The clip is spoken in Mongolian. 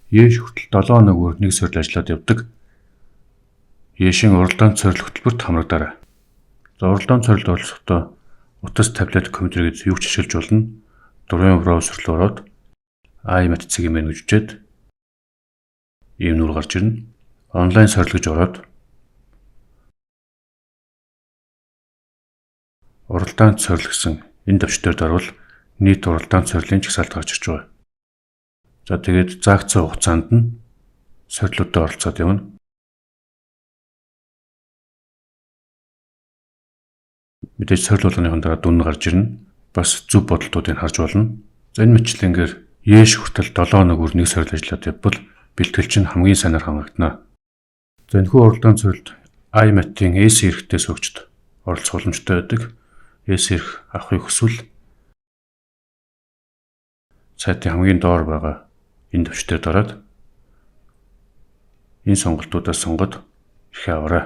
Еш хүртэл 7 хоног бүр нэг сорил ажиллаад явдаг. Ешийн уралдаан цорил хөтөлбөрт хамрагдаарай. За уралдаан цорилд оролцохдоо утас, таблет, компьютер гэж юу ч ашиглаж болно. Дурын браузер руу ороод iMath цэгийн меню гэж үчээд ийм нүр гарч ирнэ. Онлайн сорил гэж ороод уралдаан цорил гэсэн энэ төвчтөд орвол нийт уралдаан цорилын жагсаалт гарч ирж байгаа. За тэгээд заагдсан хугацаанд нь сорилуудад оролцоод явна. Мэдээж сорил болгоныхон дараа дүн гарч ирнэ. Бас зөв бодолтуудыг харж болно. За энэ мэтлэнгээр еш хүртэл 7 хоног бүр нэг сорил ажиллаад явбал бэлтгэл чинь хамгийн сайнаар хамрагдана. За энэхүү уралдаан цорилд iMath-ийн AC эрэхтэй суугчд оролцох боломжтой байдаг. AC эрх авахыг хүсвэл сайтын хамгийн доор байгаа энэ төвчтөд ороод энэ сонголтуудаас сонгоод эрхээ аваарай.